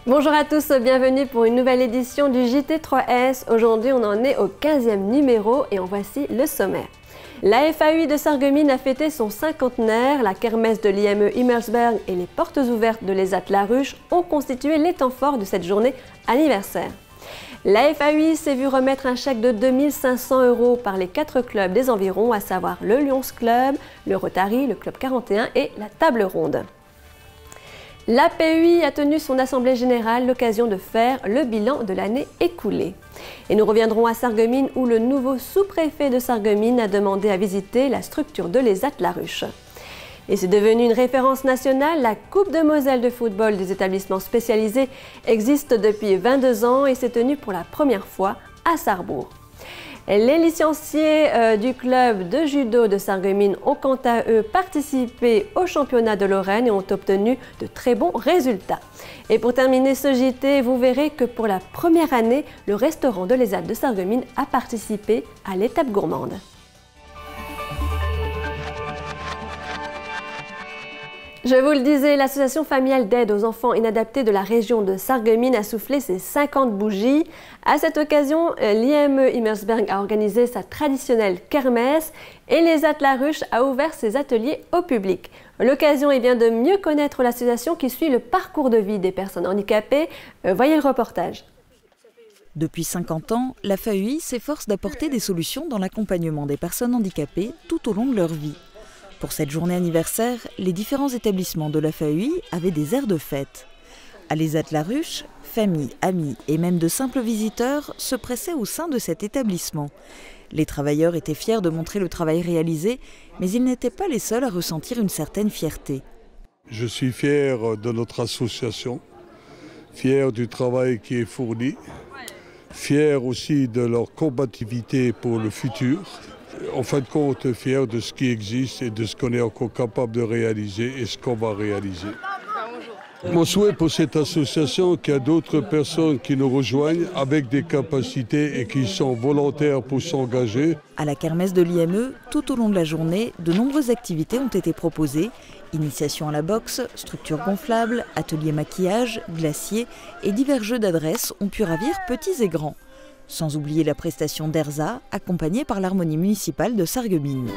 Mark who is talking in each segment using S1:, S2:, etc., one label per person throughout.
S1: Bonjour à tous, bienvenue pour une nouvelle édition du JT3S. Aujourd'hui, on en est au 15e numéro et en voici le sommaire. La FAUI de Sarreguemines a fêté son cinquantenaire. La kermesse de l'IME Imersberg et les portes ouvertes de l'ESAT La Ruche ont constitué les temps forts de cette journée anniversaire. La FAUI s'est vue remettre un chèque de 2 500 € par les 4 clubs des environs, à savoir le Lions Club, le Rotary, le Club 41 et la Table Ronde. La PUI a tenu son assemblée générale, l'occasion de faire le bilan de l'année écoulée. Et nous reviendrons à Sarreguemines où le nouveau sous-préfet de Sarreguemines a demandé à visiter la structure de l'ESAT La Ruche. Et c'est devenu une référence nationale, la Coupe de Moselle de football des établissements spécialisés existe depuis 22 ans et s'est tenue pour la première fois à Sarrebourg. Les licenciés du club de judo de Sarreguemines ont quant à eux participé au championnat de Lorraine et ont obtenu de très bons résultats. Et pour terminer ce JT, vous verrez que pour la première année, le restaurant de l'ESAT de Sarreguemines a participé à l'étape gourmande. Je vous le disais, l'association familiale d'aide aux enfants inadaptés de la région de Sarreguemines a soufflé ses 50 bougies. À cette occasion, l'IME Imersberg a organisé sa traditionnelle kermesse et l'ESAT La Ruche a ouvert ses ateliers au public. L'occasion est bien de mieux connaître l'association qui suit le parcours de vie des personnes handicapées. Voyez le reportage.
S2: Depuis 50 ans, la FAUI s'efforce d'apporter des solutions dans l'accompagnement des personnes handicapées tout au long de leur vie. Pour cette journée anniversaire, les différents établissements de la FAUI avaient des airs de fête. À l'ESAT La Ruche, familles, amis et même de simples visiteurs se pressaient au sein de cet établissement. Les travailleurs étaient fiers de montrer le travail réalisé, mais ils n'étaient pas les seuls à ressentir une certaine fierté.
S3: Je suis fier de notre association, fier du travail qui est fourni, fier aussi de leur combativité pour le futur. En fin de compte, fier de ce qui existe et de ce qu'on est encore capable de réaliser et ce qu'on va réaliser. Mon souhait pour cette association, qu'il y a d'autres personnes qui nous rejoignent avec des capacités et qui sont volontaires pour s'engager.
S2: À la kermesse de l'IME, tout au long de la journée, de nombreuses activités ont été proposées. Initiation à la boxe, structure gonflable, atelier maquillage, glacier et divers jeux d'adresse ont pu ravir petits et grands. Sans oublier la prestation d'Erza, accompagnée par l'harmonie municipale de Sarreguemines.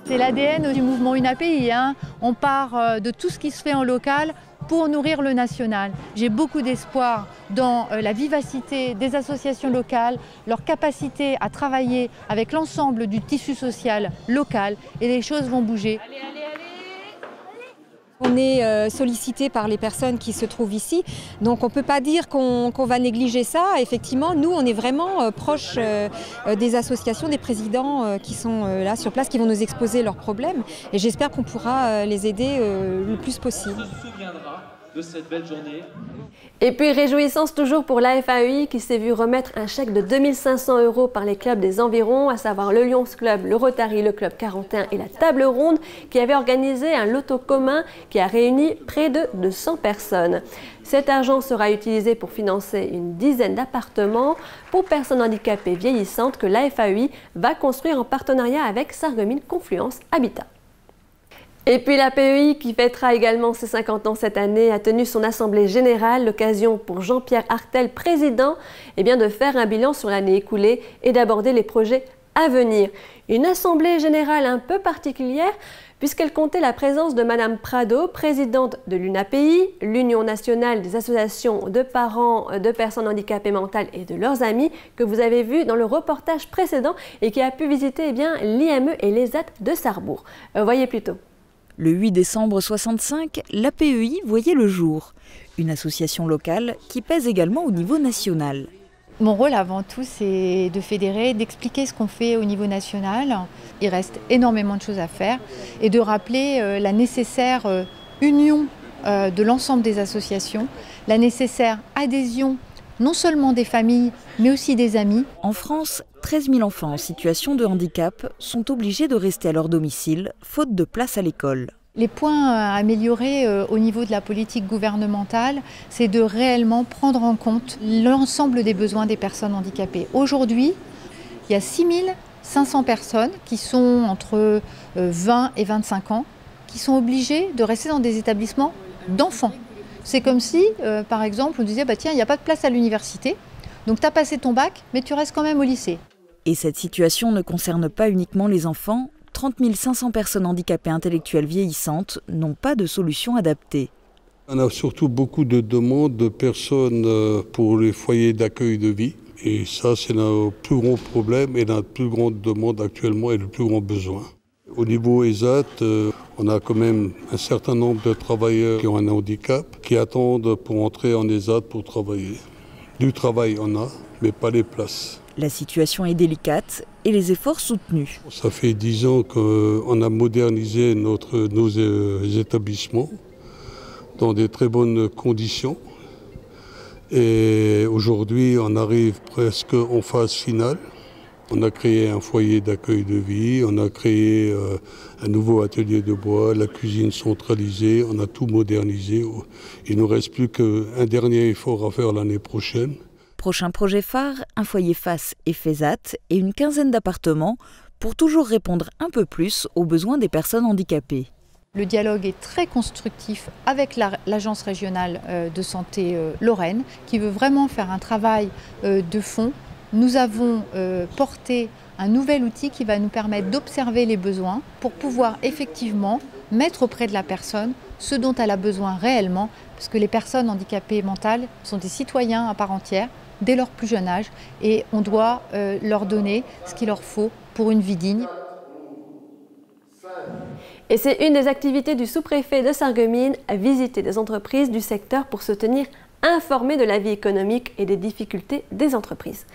S4: C'est l'ADN du mouvement UNAPI. On part de tout ce qui se fait en local pour nourrir le national. J'ai beaucoup d'espoir dans la vivacité des associations locales, leur capacité à travailler avec l'ensemble du tissu social local et les choses vont bouger.
S5: On est sollicité par les personnes qui se trouvent ici, donc on ne peut pas dire qu'on va négliger ça. Effectivement, nous, on est vraiment proche des associations, des présidents qui sont là sur place, qui vont nous exposer leurs problèmes. Et j'espère qu'on pourra les aider le plus possible.
S6: De cette belle journée.
S1: Et puis réjouissance toujours pour la FAUI qui s'est vue remettre un chèque de 2 500 € par les clubs des environs, à savoir le Lions Club, le Rotary, le Club 41 et la Table Ronde, qui avait organisé un loto commun qui a réuni près de 200 personnes. Cet argent sera utilisé pour financer une dizaine d'appartements pour personnes handicapées vieillissantes que la FAUI va construire en partenariat avec Sarreguemines Confluence Habitat. Et puis la PEI, qui fêtera également ses 50 ans cette année, a tenu son assemblée générale, l'occasion pour Jean-Pierre Artel, président, de faire un bilan sur l'année écoulée et d'aborder les projets à venir. Une assemblée générale un peu particulière puisqu'elle comptait la présence de Madame Prado, présidente de l'UNAPI, l'Union nationale des associations de parents de personnes handicapées mentales et de leurs amis, que vous avez vu dans le reportage précédent et qui a pu visiter l'IME et l'ESAT de Sarrebourg. Voyez plutôt.
S2: Le 8 décembre 65, l'APEI voyait le jour, une association locale qui pèse également au niveau national.
S4: Mon rôle avant tout, c'est de fédérer, d'expliquer ce qu'on fait au niveau national. Il reste énormément de choses à faire et de rappeler la nécessaire union de l'ensemble des associations, la nécessaire adhésion non seulement des familles, mais aussi des amis.
S2: En France, 13 000 enfants en situation de handicap sont obligés de rester à leur domicile, faute de place à l'école.
S4: Les points à améliorer au niveau de la politique gouvernementale, c'est de réellement prendre en compte l'ensemble des besoins des personnes handicapées. Aujourd'hui, il y a 6 500 personnes qui sont entre 20 et 25 ans, qui sont obligées de rester dans des établissements d'enfants. C'est comme si, par exemple, on disait tiens, il n'y a pas de place à l'université, donc tu as passé ton bac, mais tu restes quand même au lycée.
S2: Et cette situation ne concerne pas uniquement les enfants. 30 500 personnes handicapées intellectuelles vieillissantes n'ont pas de solution adaptée.
S3: On a surtout beaucoup de demandes de personnes pour les foyers d'accueil de vie. Et ça, c'est notre plus gros problème et notre plus grande demande actuellement et le plus grand besoin. Au niveau ESAT, on a quand même un certain nombre de travailleurs qui ont un handicap, qui attendent pour entrer en ESAT pour travailler. Du travail, on a, mais pas les places.
S2: La situation est délicate et les efforts soutenus.
S3: Ça fait 10 ans qu'on a modernisé nos établissements dans des très bonnes conditions. Et aujourd'hui, on arrive presque en phase finale. On a créé un foyer d'accueil de vie, on a créé un nouveau atelier de bois, la cuisine centralisée, on a tout modernisé. Il ne nous reste plus qu'un dernier effort à faire l'année prochaine.
S2: Prochain projet phare, un foyer FAS et FESAT et une quinzaine d'appartements pour toujours répondre un peu plus aux besoins des personnes handicapées.
S4: Le dialogue est très constructif avec l'Agence régionale de santé Lorraine qui veut vraiment faire un travail de fond. Nous avons porté un nouvel outil qui va nous permettre d'observer les besoins pour pouvoir effectivement mettre auprès de la personne ce dont elle a besoin réellement, parce que les personnes handicapées mentales sont des citoyens à part entière dès leur plus jeune âge et on doit leur donner ce qu'il leur faut pour une vie digne.
S1: Et c'est une des activités du sous-préfet de Sarreguemines, à visiter des entreprises du secteur pour se tenir informé de la vie économique et des difficultés des entreprises.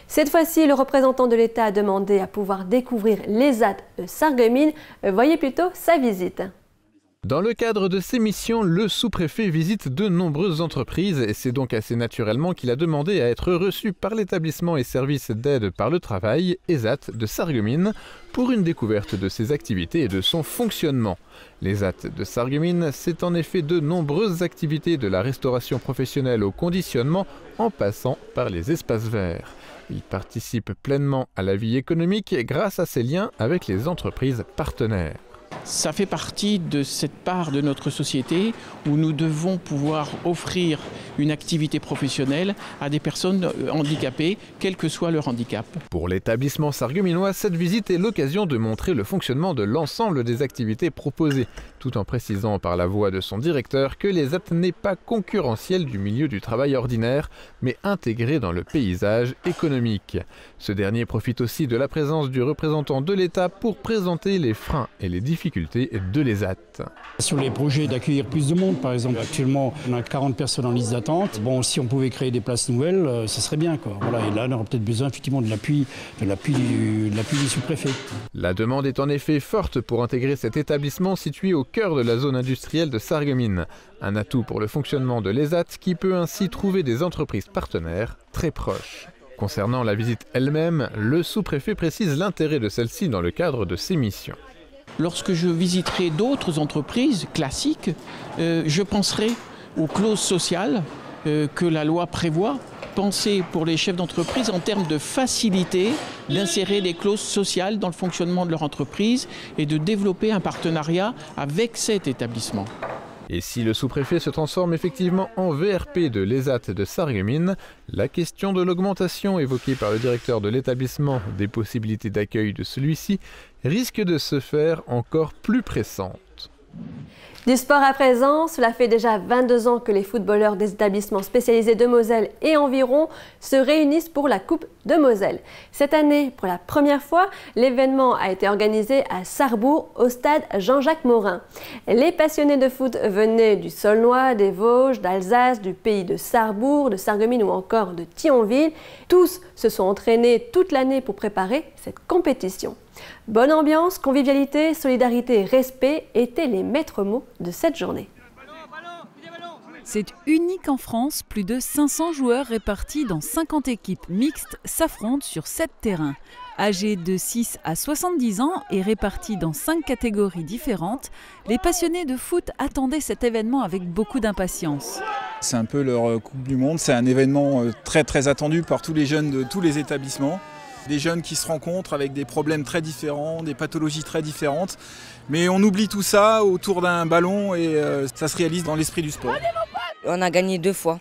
S1: Cette fois-ci, le représentant de l'État a demandé à pouvoir découvrir l'ESAT de Sarreguemines. Voyez plutôt sa visite.
S7: Dans le cadre de ses missions, le sous-préfet visite de nombreuses entreprises et c'est donc assez naturellement qu'il a demandé à être reçu par l'établissement et service d'aide par le travail, ESAT de Sarreguemines, pour une découverte de ses activités et de son fonctionnement. L'ESAT de Sarreguemines, c'est en effet de nombreuses activités de la restauration professionnelle au conditionnement en passant par les espaces verts. Il participe pleinement à la vie économique grâce à ses liens avec les entreprises partenaires.
S8: Ça fait partie de cette part de notre société où nous devons pouvoir offrir une activité professionnelle à des personnes handicapées, quel que soit leur handicap.
S7: Pour l'établissement sarregueminois, cette visite est l'occasion de montrer le fonctionnement de l'ensemble des activités proposées, tout en précisant par la voix de son directeur que l'ESAT n'est pas concurrentiel du milieu du travail ordinaire, mais intégré dans le paysage économique. Ce dernier profite aussi de la présence du représentant de l'État pour présenter les freins et les difficultés de l'ESAT.
S9: Sur les projets d'accueillir plus de monde, par exemple, actuellement on a 40 personnes en liste d'attente. Bon, si on pouvait créer des places nouvelles, ce serait bien, quoi. Voilà, et là on aura peut-être besoin effectivement de l'appui du sous-préfet.
S7: La demande est en effet forte pour intégrer cet établissement situé au cœur de la zone industrielle de Sarreguemines. Un atout pour le fonctionnement de l'ESAT qui peut ainsi trouver des entreprises partenaires très proches. Concernant la visite elle-même, le sous-préfet précise l'intérêt de celle-ci dans le cadre de ses missions.
S8: Lorsque je visiterai d'autres entreprises classiques, je penserai aux clauses sociales que la loi prévoit. Penser pour les chefs d'entreprise en termes de facilité d'insérer des clauses sociales dans le fonctionnement de leur entreprise et de développer un partenariat avec cet établissement.
S7: Et si le sous-préfet se transforme effectivement en VRP de l'ESAT de Sarreguemines, la question de l'augmentation évoquée par le directeur de l'établissement des possibilités d'accueil de celui-ci risque de se faire encore plus pressante.
S1: Du sport à présent, cela fait déjà 22 ans que les footballeurs des établissements spécialisés de Moselle et environ se réunissent pour la Coupe de Moselle. Cette année, pour la première fois, l'événement a été organisé à Sarrebourg, au stade Jean-Jacques Morin. Les passionnés de foot venaient du Saulnois, des Vosges, d'Alsace, du pays de Sarrebourg, de Sarreguemines ou encore de Thionville. Tous se sont entraînés toute l'année pour préparer cette compétition. Bonne ambiance, convivialité, solidarité et respect étaient les maîtres mots de cette journée.
S10: C'est unique en France, plus de 500 joueurs répartis dans 50 équipes mixtes s'affrontent sur 7 terrains. Âgés de 6 à 70 ans et répartis dans 5 catégories différentes, les passionnés de foot attendaient cet événement avec beaucoup d'impatience.
S11: C'est un peu leur Coupe du Monde, c'est un événement très attendu par tous les jeunes de tous les établissements. des jeunes qui se rencontrent avec des problèmes très différents, des pathologies très différentes. Mais on oublie tout ça autour d'un ballon et ça se réalise dans l'esprit du sport.
S12: On a gagné 2 fois,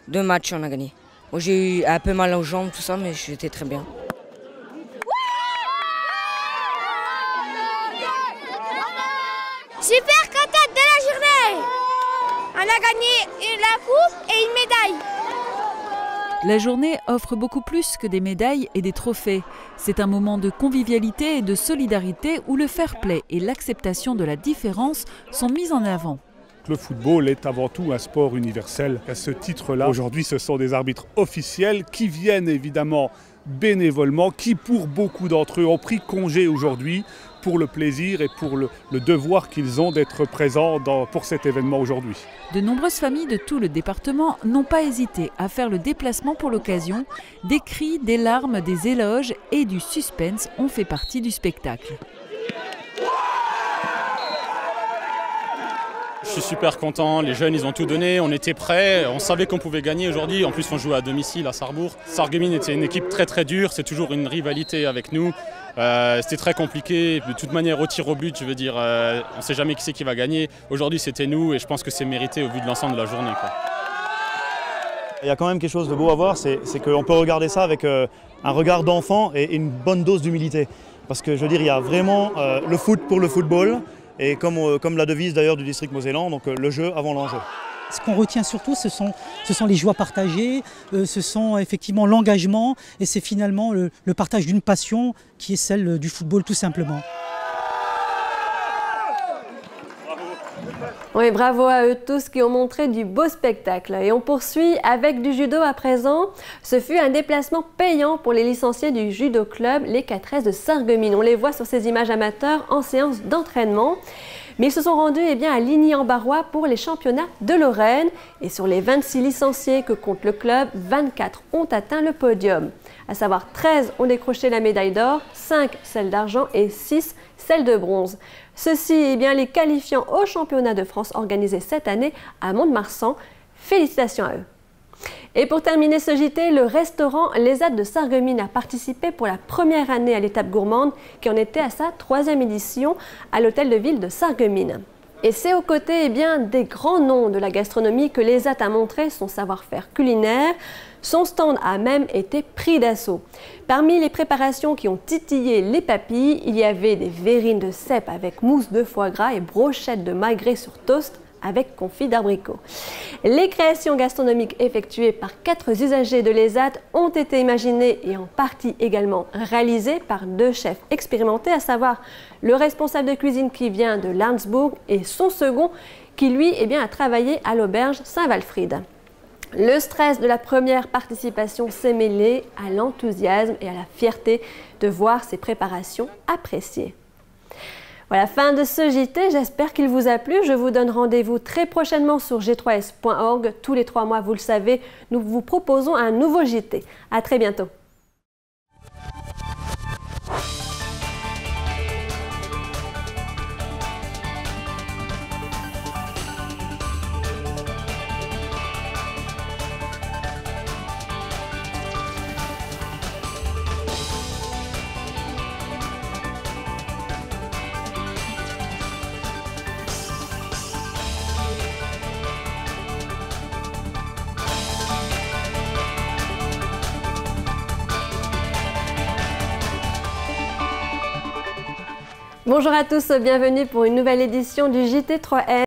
S12: 2 matchs on a gagné. Moi j'ai eu un peu mal aux jambes, tout ça, mais j'étais très bien.
S13: Super contente de la journée. On a gagné la coupe et une médaille.
S10: La journée offre beaucoup plus que des médailles et des trophées. C'est un moment de convivialité et de solidarité où le fair-play et l'acceptation de la différence sont mis en avant.
S14: Le football est avant tout un sport universel. À ce titre-là, aujourd'hui, ce sont des arbitres officiels qui viennent évidemment bénévolement, qui pour beaucoup d'entre eux ont pris congé aujourd'hui pour le plaisir et pour le devoir qu'ils ont d'être présents pour cet événement aujourd'hui.
S10: De nombreuses familles de tout le département n'ont pas hésité à faire le déplacement pour l'occasion. Des cris, des larmes, des éloges et du suspense ont fait partie du spectacle.
S15: Je suis super content, les jeunes ils ont tout donné, on était prêts, on savait qu'on pouvait gagner aujourd'hui. En plus on jouait à domicile à Sarrebourg. Sarreguemines était une équipe très dure, c'est toujours une rivalité avec nous. C'était très compliqué, de toute manière au tir au but, je veux dire, on ne sait jamais qui c'est qui va gagner. Aujourd'hui c'était nous et je pense que c'est mérité au vu de l'ensemble de la journée, quoi.
S16: Il y a quand même quelque chose de beau à voir, c'est qu'on peut regarder ça avec un regard d'enfant et une bonne dose d'humilité. Parce que je veux dire, il y a vraiment le foot pour le football. Et comme la devise d'ailleurs du district mosellan, donc le jeu avant l'enjeu.
S17: Ce qu'on retient surtout, ce sont les joies partagées, ce sont effectivement l'engagement et c'est finalement le partage d'une passion qui est celle du football tout simplement.
S1: Oui, bravo à eux tous qui ont montré du beau spectacle. Et on poursuit avec du judo à présent. Ce fut un déplacement payant pour les licenciés du judo club, les 4S de Sarreguemines. On les voit sur ces images amateurs en séance d'entraînement. Mais ils se sont rendus à Ligny-en-Barrois pour les championnats de Lorraine. Et sur les 26 licenciés que compte le club, 24 ont atteint le podium. À savoir 13 ont décroché la médaille d'or, 5 celle d'argent et 6 celle de bronze. Ceci les qualifiant au championnat de France organisé cette année à Mont-de-Marsan. Félicitations à eux. Et pour terminer ce JT, le restaurant Les Attes de Sarreguemines a participé pour la première année à l'étape gourmande qui en était à sa 3e édition à l'hôtel de ville de Sarreguemines. Et c'est aux côtés des grands noms de la gastronomie que Les Attes a montré son savoir-faire culinaire. Son stand a même été pris d'assaut. Parmi les préparations qui ont titillé les papilles, il y avait des verrines de cèpe avec mousse de foie gras et brochettes de magret sur toast avec confit d'abricot. Les créations gastronomiques effectuées par 4 usagers de Les Attes ont été imaginées et en partie également réalisées par 2 chefs expérimentés, à savoir le responsable de cuisine qui vient de Landsbourg et son second qui lui a travaillé à l'auberge Saint-Walfried. Le stress de la première participation s'est mêlé à l'enthousiasme et à la fierté de voir ces préparations appréciées. Voilà, fin de ce JT, j'espère qu'il vous a plu. Je vous donne rendez-vous très prochainement sur g3s.org. Tous les 3 mois, vous le savez, nous vous proposons un nouveau JT. À très bientôt. Bonjour à tous, bienvenue pour une nouvelle édition du JT3S.